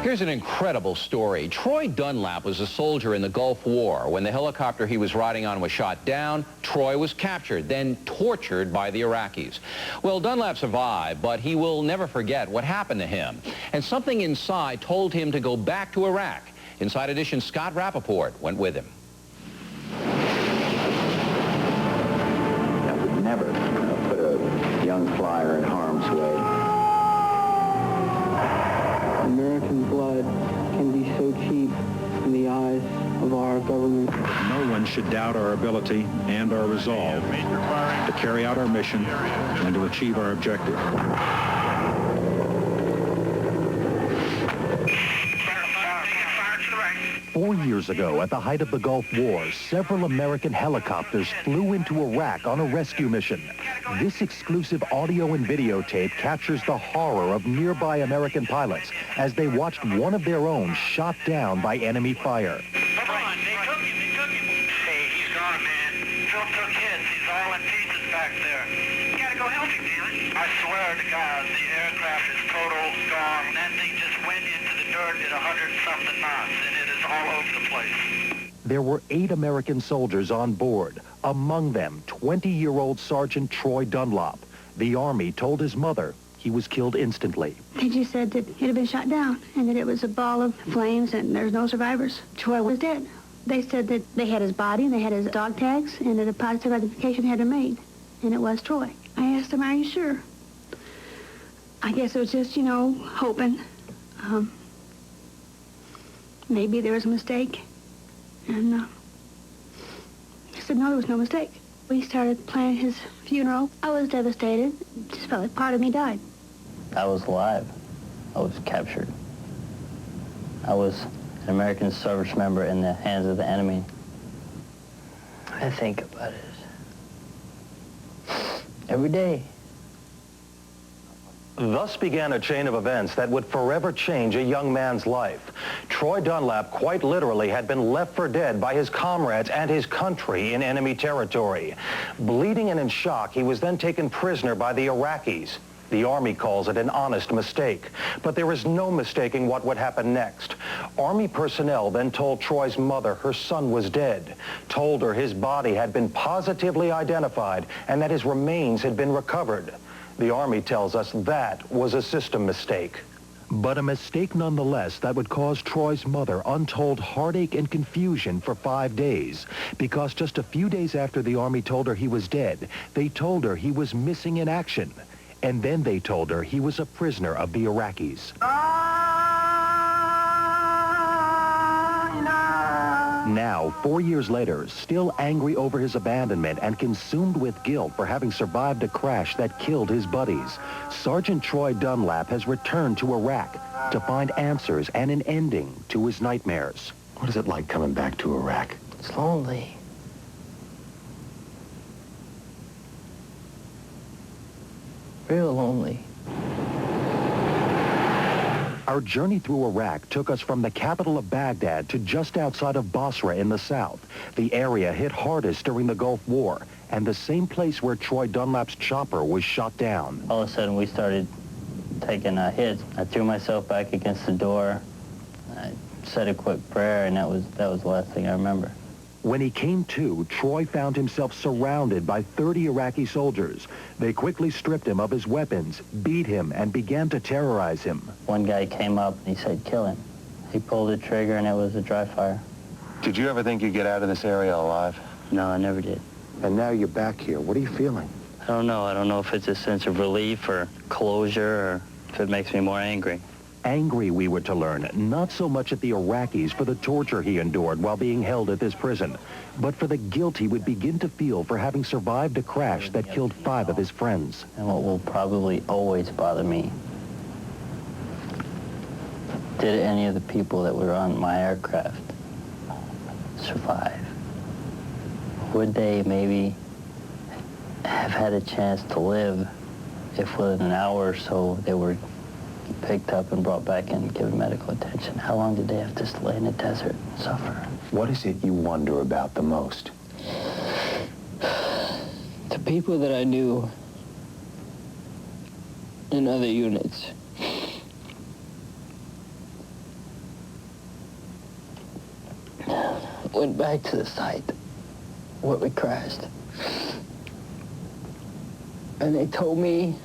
Here's an incredible story. Troy Dunlap was a soldier in the Gulf War. When the helicopter he was riding on was shot down, Troy was captured, then tortured by the Iraqis. Well, Dunlap survived, but he will never forget what happened to him. And something inside told him to go back to Iraq. Inside Edition's Scott Rappaport went with him. That would never put a young flyer in harm's way. American blood can be so cheap in the eyes of our government. No one should doubt our ability and our resolve to carry out our mission and to achieve our objective. 4 years ago, at the height of the Gulf War, several American helicopters flew into Iraq on a rescue mission. This exclusive audio and videotape captures the horror of nearby American pilots as they watched one of their own shot down by enemy fire. Come on, they took him. Hey, he's gone, man. Phil took his. He's all in pieces back there. You gotta go help him, David. I swear to God, the aircraft is total gone. That thing just went into the dirt at 100-something knots, and it is all over the place. There were 8 American soldiers on board, among them 20-year-old Sergeant Troy Dunlap. The Army told his mother he was killed instantly. They just said that he had been shot down and that it was a ball of flames and there's no survivors. Troy was dead. They said that they had his body and they had his dog tags and that a positive identification had been made, and it was Troy. I asked him, "Are you sure?" I guess it was just, hoping. Maybe there was a mistake. And he said, no, there was no mistake. We started planning his funeral. I was devastated. It just felt like part of me died. I was alive. I was captured. I was an American service member in the hands of the enemy. I think about it every day. Thus began a chain of events that would forever change a young man's life. Troy Dunlap quite literally had been left for dead by his comrades and his country in enemy territory. Bleeding and in shock, he was then taken prisoner by the Iraqis. The Army calls it an honest mistake, but there is no mistaking what would happen next. Army personnel then told Troy's mother her son was dead, told her his body had been positively identified and that his remains had been recovered. The Army tells us that was a system mistake. But a mistake nonetheless that would cause Troy's mother untold heartache and confusion for 5 days. Because just a few days after the Army told her he was dead, they told her he was missing in action. And then they told her he was a prisoner of the Iraqis. Now, 4 years later, still angry over his abandonment and consumed with guilt for having survived a crash that killed his buddies, Sergeant Troy Dunlap has returned to Iraq to find answers and an ending to his nightmares. What is it like coming back to Iraq? It's lonely. Real lonely. Our journey through Iraq took us from the capital of Baghdad to just outside of Basra in the south, the area hit hardest during the Gulf War, and the same place where Troy Dunlap's chopper was shot down. All of a sudden, we started taking hits. I threw myself back against the door. I said a quick prayer, and that was the last thing I remember. When he came to, Troy found himself surrounded by 30 Iraqi soldiers. They quickly stripped him of his weapons, beat him, and began to terrorize him. One guy came up and he said, "Kill him." He pulled the trigger and it was a dry fire. Did you ever think you'd get out of this area alive? No, I never did. And now you're back here. What are you feeling? I don't know. I don't know if it's a sense of relief or closure or if it makes me more angry. Angry, we were to learn, not so much at the Iraqis for the torture he endured while being held at this prison, but for the guilt he would begin to feel for having survived a crash that killed 5 of his friends. And what will probably always bother me, did any of the people that were on my aircraft survive? Would they maybe have had a chance to live if within an hour or so they were picked up and brought back and given medical attention? How long did they have to stay in the desert and suffer? What is it you wonder about the most? The people that I knew in other units. went back to the site where we crashed. And they told me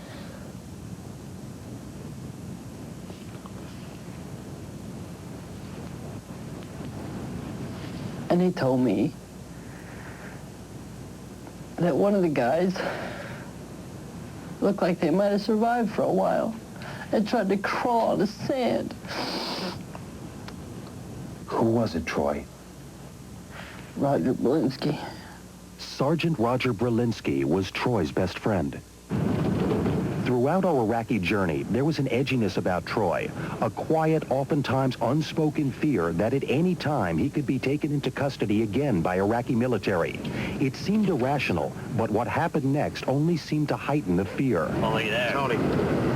that one of the guys looked like they might have survived for a while and tried to crawl on the sand. Who was it, Troy? Roger Belinsky. Sergeant Roger Brzezinski was Troy's best friend. Throughout our Iraqi journey, there was an edginess about Troy, a quiet, oftentimes unspoken fear that at any time he could be taken into custody again by Iraqi military. It seemed irrational, but what happened next only seemed to heighten the fear. Tony.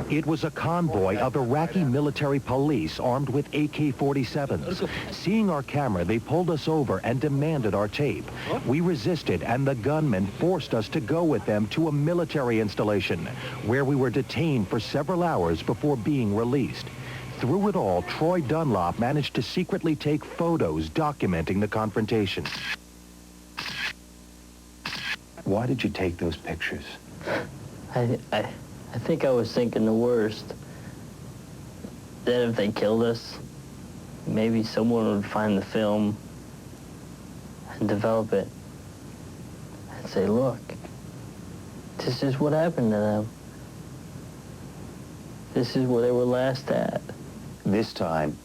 It was a convoy of Iraqi military police armed with AK-47s. Seeing our camera, they pulled us over and demanded our tape. We resisted, and the gunmen forced us to go with them to a military installation, where we were detained for several hours before being released. Through it all, Troy Dunlap managed to secretly take photos documenting the confrontation. Why did you take those pictures? I think I was thinking the worst. That if they killed us, maybe someone would find the film and develop it and say, look, this is what happened to them. This is where they were last at. This time,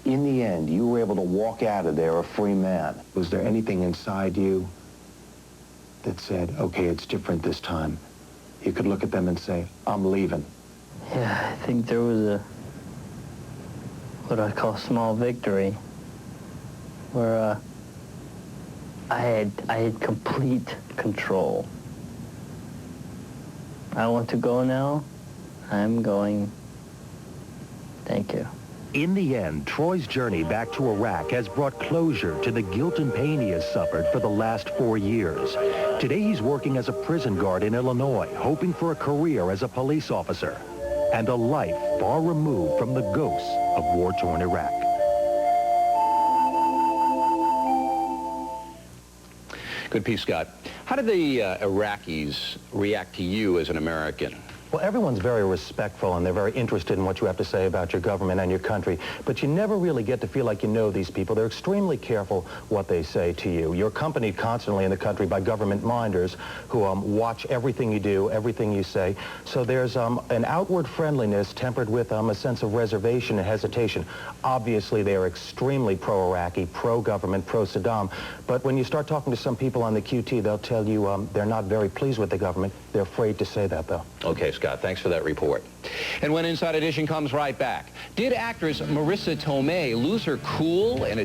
in the end, you were able to walk out of there a free man. Was there anything inside you that said, okay, it's different this time? You could look at them and say, I'm leaving. Yeah, I think there was what I call small victory, where I had complete control. I want to go now. I'm going. Thank you. In the end, Troy's journey back to Iraq has brought closure to the guilt and pain he has suffered for the last 4 years. Today, he's working as a prison guard in Illinois, hoping for a career as a police officer and a life far removed from the ghosts of war-torn Iraq. Good piece, Scott. How did the Iraqis react to you as an American? Well, everyone's very respectful, and they're very interested in what you have to say about your government and your country, but you never really get to feel like you know these people. They're extremely careful what they say to you. You're accompanied constantly in the country by government minders who watch everything you do, everything you say. So there's an outward friendliness tempered with a sense of reservation and hesitation. Obviously, they are extremely pro-Iraqi, pro-government, pro-Saddam, but when you start talking to some people on the QT, they'll tell you they're not very pleased with the government. They're afraid to say that, though. Okay, Scott, thanks for that report. And when Inside Edition comes right back, did actress Marissa Tomei lose her cool in a